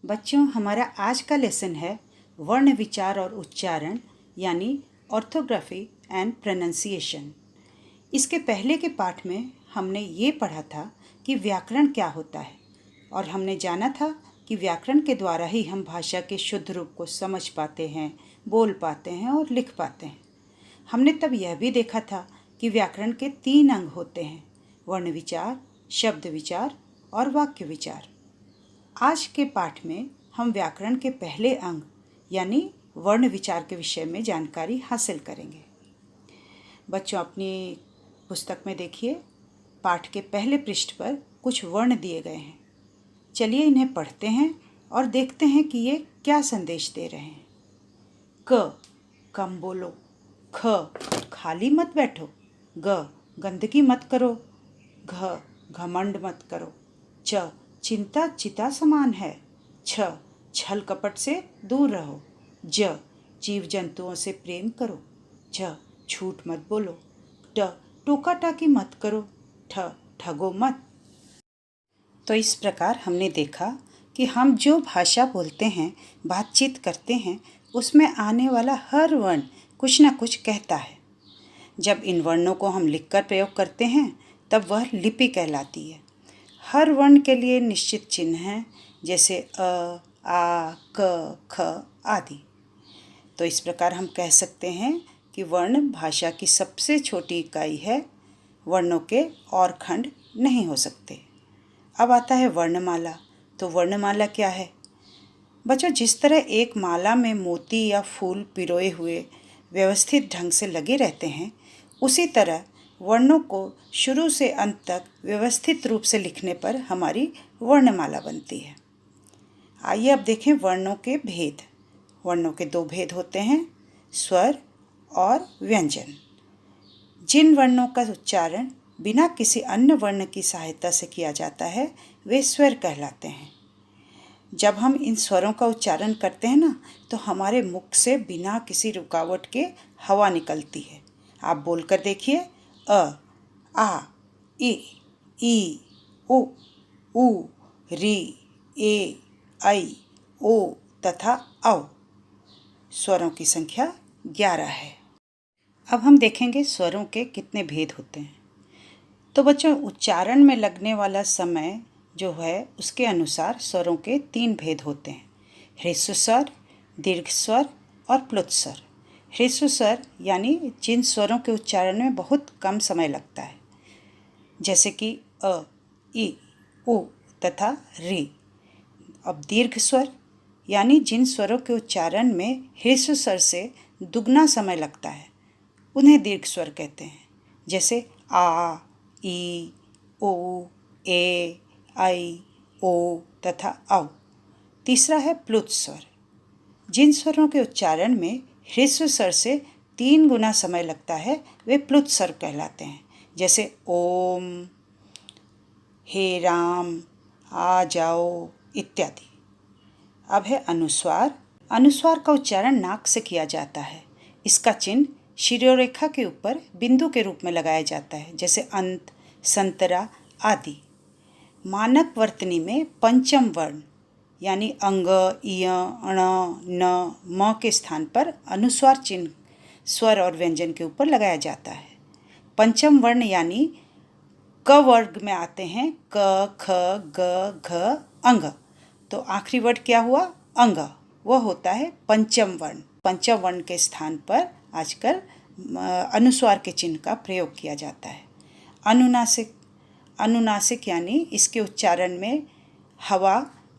बच्चों, हमारा आज का लेसन है वर्ण विचार और उच्चारण यानी ऑर्थोग्राफी एंड प्रोनाउंसिएशन। इसके पहले के पाठ में हमने ये पढ़ा था कि व्याकरण क्या होता है और हमने जाना था कि व्याकरण के द्वारा ही हम भाषा के शुद्ध रूप को समझ पाते हैं, बोल पाते हैं और लिख पाते हैं। हमने तब यह भी देखा था कि व्याकरण के 3 अंग होते हैं: वर्ण विचार, शब्द विचार और वाक्य विचार। आज के पाठ में हम व्याकरण के पहले अंग यानी वर्ण विचार के विषय में जानकारी हासिल करेंगे। बच्चों, अपनी पुस्तक में देखिए, पाठ के पहले पृष्ठ पर कुछ वर्ण दिए गए हैं। चलिए इन्हें पढ़ते हैं और देखते हैं कि ये क्या संदेश दे रहे हैं। क, कम बोलो। ख, खाली मत बैठो। ग, गंदगी मत करो। घ, घमंड मत करो। च, चिंता चिता समान है। छ, छल कपट से दूर रहो। ज, जीव जंतुओं से प्रेम करो। झ, झूठ मत बोलो। ट, टोका टाकी मत करो। ठ, ठगो मत। तो इस प्रकार हमने देखा कि हम जो भाषा बोलते हैं, बातचीत करते हैं, उसमें आने वाला हर वर्ण कुछ न कुछ कहता है। जब इन वर्णों को हम लिखकर प्रयोग करते हैं तब वह लिपि कहलाती है। हर वर्ण के लिए निश्चित चिन्ह हैं, जैसे अ, आ, क, ख आदि। तो इस प्रकार हम कह सकते हैं कि वर्ण भाषा की सबसे छोटी इकाई है। वर्णों के और खंड नहीं हो सकते। अब आता है वर्णमाला। तो वर्णमाला क्या है? बच्चों, जिस तरह एक माला में मोती या फूल पिरोए हुए व्यवस्थित ढंग से लगे रहते हैं, उसी तरह वर्णों को शुरू से अंत तक व्यवस्थित रूप से लिखने पर हमारी वर्णमाला बनती है। आइए अब देखें वर्णों के भेद। वर्णों के 2 भेद होते हैं, स्वर और व्यंजन। जिन वर्णों का उच्चारण बिना किसी अन्य वर्ण की सहायता से किया जाता है, वे स्वर कहलाते हैं। जब हम इन स्वरों का उच्चारण करते हैं ना, तो हमारे मुख से बिना किसी रुकावट के हवा निकलती है। आप बोलकर देखिए, अ, आ, ई, उ, री, ए, ऐ, ओ तथा औ। स्वरों की संख्या 11 है। अब हम देखेंगे स्वरों के कितने भेद होते हैं। तो बच्चों, उच्चारण में लगने वाला समय जो है उसके अनुसार स्वरों के 3 भेद होते हैं: ह्रस्व स्वर, दीर्घ स्वर और प्लुत स्वर। ह्रस्व स्वर यानी जिन स्वरों के उच्चारण में बहुत कम समय लगता है, जैसे कि अ, ई, उ तथा री। अब दीर्घ स्वर यानी जिन स्वरों के उच्चारण में ह्रस्व स्वर से दुगना समय लगता है, उन्हें दीर्घ स्वर कहते हैं, जैसे आ, ई, ओ, ए, ऐ, ओ तथा औ। तीसरा है प्लुत स्वर। जिन स्वरों के उच्चारण में ह्रस्व स्वर से 3 गुना समय लगता है, वे प्लुत स्वर कहलाते हैं, जैसे ओम, हे राम, आ जाओ इत्यादि। अब है अनुस्वार। अनुस्वार का उच्चारण नाक से किया जाता है। इसका चिन्ह शिरोरेखा के ऊपर बिंदु के रूप में लगाया जाता है, जैसे अंत, संतरा आदि। मानक वर्तनी में पंचम वर्ण यानी अंग, इय, अण, न, म के स्थान पर अनुस्वार चिन्ह स्वर और व्यंजन के ऊपर लगाया जाता है। पंचम वर्ण यानी क वर्ग में आते हैं क, ख, ग, घ, अंग। तो आखिरी वर्ड क्या हुआ? अंग। वह होता है पंचम वर्ण। पंचम वर्ण के स्थान पर आजकल अनुस्वार के चिन्ह का प्रयोग किया जाता है। अनुनासिक। अनुनासिक यानी इसके उच्चारण में हवा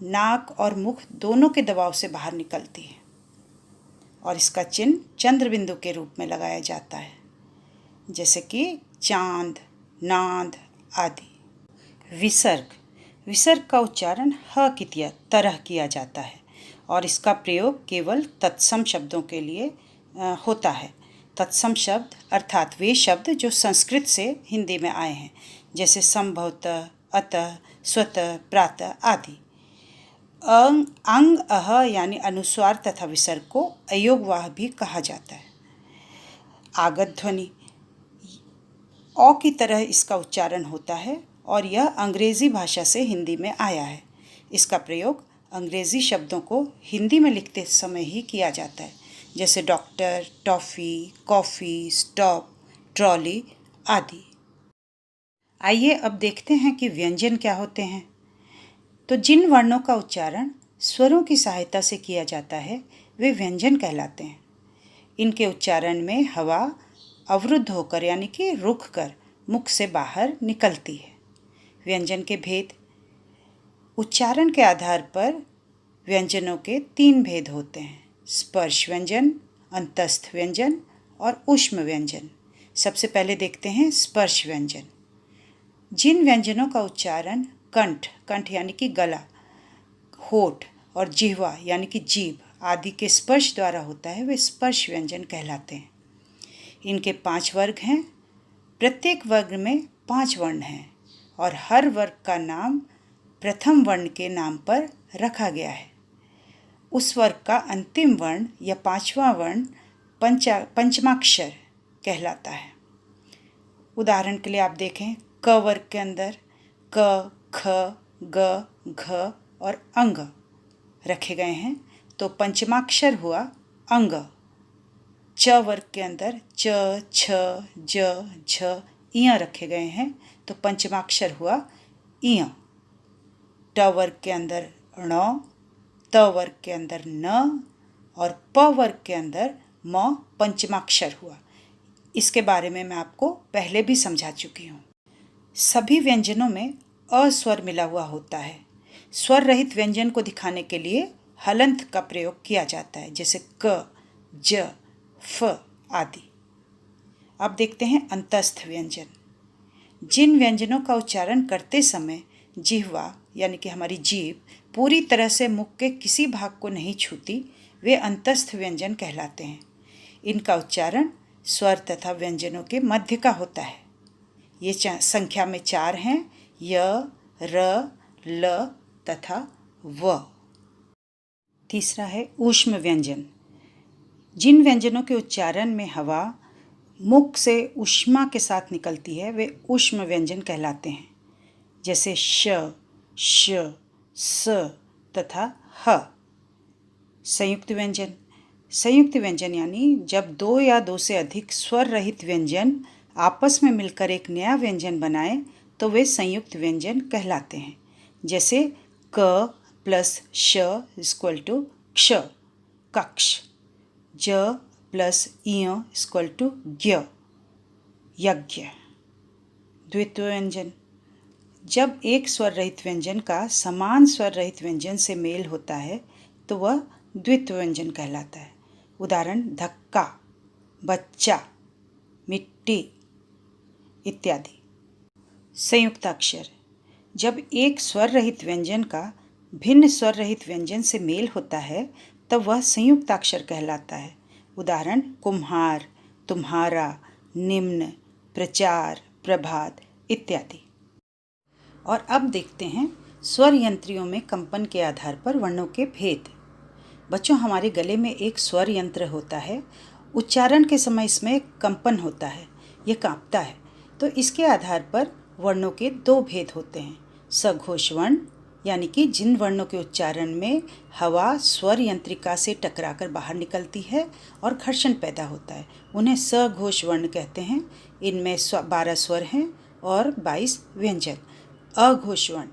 नाक और मुख दोनों के दबाव से बाहर निकलती है और इसका चिन्ह चंद्र बिंदु के रूप में लगाया जाता है, जैसे कि चांद, नाद आदि। विसर्ग। विसर्ग का उच्चारण ह की तरह किया जाता है और इसका प्रयोग केवल तत्सम शब्दों के लिए होता है। तत्सम शब्द अर्थात वे शब्द जो संस्कृत से हिंदी में आए हैं, जैसे संभवतः, अतः, स्वतः, प्रातः आदि। अंग अह यानी अनुस्वार तथा विसर्ग को अयोगवाह भी कहा जाता है। आगत ध्वनि। औ की तरह इसका उच्चारण होता है और यह अंग्रेजी भाषा से हिंदी में आया है। इसका प्रयोग अंग्रेज़ी शब्दों को हिंदी में लिखते समय ही किया जाता है, जैसे doctor, toffee, coffee, stop, trolley आदि। आइए अब देखते हैं कि व्यंजन क्या होते हैं। तो जिन वर्णों का उच्चारण स्वरों की सहायता से किया जाता है वे व्यंजन कहलाते हैं। इनके उच्चारण में हवा अवरुद्ध होकर यानी कि रुक कर मुख से बाहर निकलती है। व्यंजन के भेद। उच्चारण के आधार पर व्यंजनों के 3 भेद होते हैं: स्पर्श व्यंजन, अंतस्थ व्यंजन और ऊष्म व्यंजन। सबसे पहले देखते हैं स्पर्श व्यंजन। जिन व्यंजनों का उच्चारण कंठ यानी कि गला, होठ और जिह्वा यानी कि जीभ आदि के स्पर्श द्वारा होता है वे स्पर्श व्यंजन कहलाते हैं। इनके 5 वर्ग हैं। प्रत्येक वर्ग में 5 वर्ण हैं और हर वर्ग का नाम प्रथम वर्ण के नाम पर रखा गया है। उस वर्ग का अंतिम वर्ण या 5वां वर्ण पंचमाक्षर कहलाता है। उदाहरण के लिए आप देखें, क वर्ग के अंदर क, ख, ग, घ और अंग रखे गए हैं, तो पंचमाक्षर हुआ अंग। च वर्ग के अंदर च, छ, ज, झ, इय रखे गए हैं, तो पंचमाक्षर हुआ इय। ट वर्ग के अंदर ण, त वर्ग के अंदर न और प वर्ग के अंदर म पंचमाक्षर हुआ। इसके बारे में मैं आपको पहले भी समझा चुकी हूँ। सभी व्यंजनों में अ स्वर मिला हुआ होता है। स्वर रहित व्यंजन को दिखाने के लिए हलंत का प्रयोग किया जाता है, जैसे क, ज, फ आदि। अब देखते हैं अंतस्थ व्यंजन। जिन व्यंजनों का उच्चारण करते समय जिह्वा यानी कि हमारी जीभ पूरी तरह से मुख के किसी भाग को नहीं छूती, वे अंतस्थ व्यंजन कहलाते हैं। इनका उच्चारण स्वर तथा व्यंजनों के मध्य का होता है। ये संख्या में 4 हैं: य, र, ल तथा व। तीसरा है ऊष्म व्यंजन। जिन व्यंजनों के उच्चारण में हवा मुख से ऊष्मा के साथ निकलती है वे ऊष्म व्यंजन कहलाते हैं, जैसे श, श, स तथा ह। संयुक्त व्यंजन। संयुक्त व्यंजन यानी जब 2 या 2 से अधिक स्वर रहित व्यंजन आपस में मिलकर एक नया व्यंजन बनाए तो वे संयुक्त व्यंजन कहलाते हैं, जैसे क प्लस श इक्वल टू क्ष, कक्ष। ज प्लस इय इक्वल टू ज्ञ, यज्ञ। द्वित्व व्यंजन। जब एक स्वर रहित व्यंजन का समान स्वर रहित व्यंजन से मेल होता है तो वह द्वित्व व्यंजन कहलाता है। उदाहरण धक्का, बच्चा, मिट्टी इत्यादि। संयुक्ताक्षर। जब एक स्वर रहित व्यंजन का भिन्न स्वर रहित व्यंजन से मेल होता है तब वह संयुक्ताक्षर कहलाता है। उदाहरण कुम्हार, तुम्हारा, निम्न, प्रचार, प्रभात इत्यादि। और अब देखते हैं स्वर यंत्रियों में कंपन के आधार पर वर्णों के भेद। बच्चों, हमारे गले में एक स्वर यंत्र होता है। उच्चारण के समय इसमें कंपन होता है, ये कांपता है। तो इसके आधार पर वर्णों के 2 भेद होते हैं: सघोष वर्ण यानी कि जिन वर्णों के उच्चारण में हवा स्वर यंत्रिका से टकराकर बाहर निकलती है और घर्षण पैदा होता है, उन्हें सघोष वर्ण कहते हैं। इनमें 12 स्वर हैं और 22 व्यंजन। अघोष वर्ण,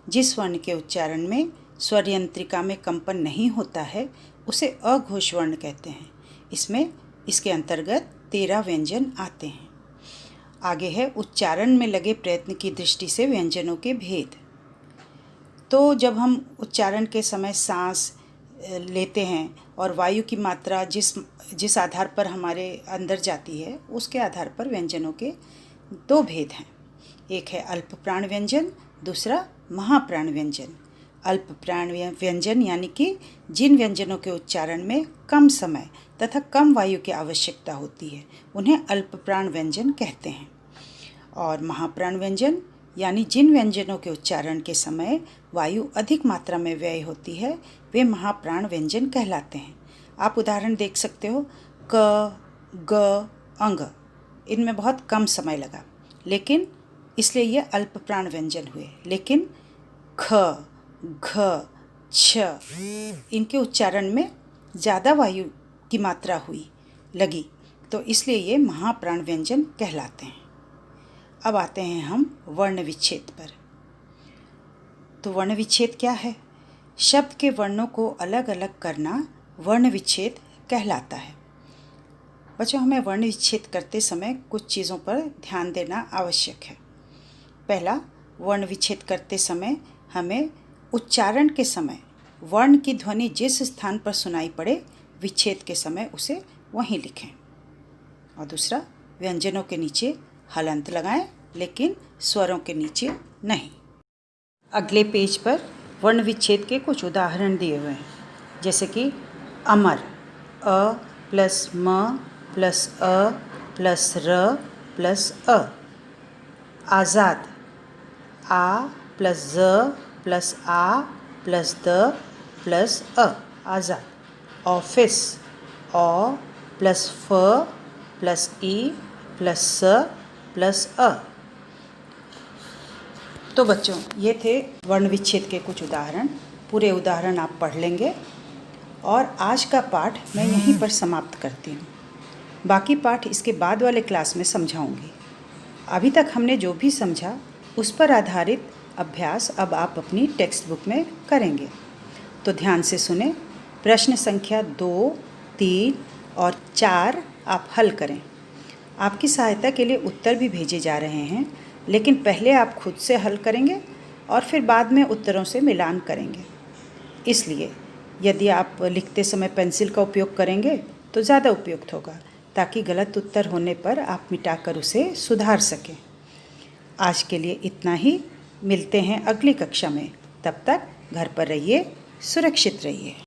जिस वर्ण के उच्चारण में स्वर यंत्रिका में कंपन नहीं होता है उसे अघोष वर्ण कहते हैं। इसमें इसके अंतर्गत 13 व्यंजन आते हैं। आगे है उच्चारण में लगे प्रयत्न की दृष्टि से व्यंजनों के भेद। तो जब हम उच्चारण के समय सांस लेते हैं और वायु की मात्रा जिस आधार पर हमारे अंदर जाती है उसके आधार पर व्यंजनों के 2 भेद हैं। एक है अल्प प्राण व्यंजन, दूसरा महाप्राण व्यंजन। अल्प प्राण व्यंजन यानी कि जिन व्यंजनों के उच्चारण में कम समय तथा कम वायु की आवश्यकता होती है उन्हें अल्प प्राण व्यंजन कहते हैं। और महाप्राण व्यंजन यानी जिन व्यंजनों के उच्चारण के समय वायु अधिक मात्रा में व्यय होती है वे महाप्राण व्यंजन कहलाते हैं। आप उदाहरण देख सकते हो, क, ग, अंग, इनमें बहुत कम समय लगा लेकिन इसलिए ये अल्प प्राण व्यंजन हुए। लेकिन ख, घ, छ, इनके उच्चारण में ज़्यादा वायु की मात्रा लगी, तो इसलिए ये महाप्राण व्यंजन कहलाते हैं। अब आते हैं हम वर्ण विच्छेद पर। तो वर्ण विच्छेद क्या है? शब्द के वर्णों को अलग अलग करना वर्ण विच्छेद कहलाता है। बच्चों, हमें वर्ण विच्छेद करते समय कुछ चीज़ों पर ध्यान देना आवश्यक है। पहला, वर्ण विच्छेद करते समय हमें उच्चारण के समय वर्ण की ध्वनि जिस स्थान पर सुनाई पड़े, विच्छेद के समय उसे वहीं लिखें। और दूसरा, व्यंजनों के नीचे हलंत लगाएं, लेकिन स्वरों के नीचे नहीं। अगले पेज पर वर्ण विच्छेद के कुछ उदाहरण दिए हुए हैं, जैसे कि अमर, अ प्लस म प्लस अ प्लस र प्लस अ। आज़ाद, आ प्लस ज प्लस आ प्लस द प्लस अ, आज़ाद। ऑफिस, औ प्लस फ प्लस ई प्लस स प्लस अ। तो बच्चों, ये थे वर्ण विच्छेद के कुछ उदाहरण। पूरे उदाहरण आप पढ़ लेंगे। और आज का पाठ मैं यहीं पर समाप्त करती हूँ। बाकी पाठ इसके बाद वाले क्लास में समझाऊंगी। अभी तक हमने जो भी समझा उस पर आधारित अभ्यास अब आप अपनी टेक्स्ट बुक में करेंगे। तो ध्यान से सुने। प्रश्न संख्या 2, 3 और 4 आप हल करें। आपकी सहायता के लिए उत्तर भी भेजे जा रहे हैं, लेकिन पहले आप खुद से हल करेंगे और फिर बाद में उत्तरों से मिलान करेंगे। इसलिए यदि आप लिखते समय पेंसिल का उपयोग करेंगे तो ज़्यादा उपयुक्त होगा, ताकि गलत उत्तर होने पर आप मिटाकर उसे सुधार सकें। आज के लिए इतना ही। मिलते हैं अगली कक्षा में। तब तक घर पर रहिए, सुरक्षित रहिए।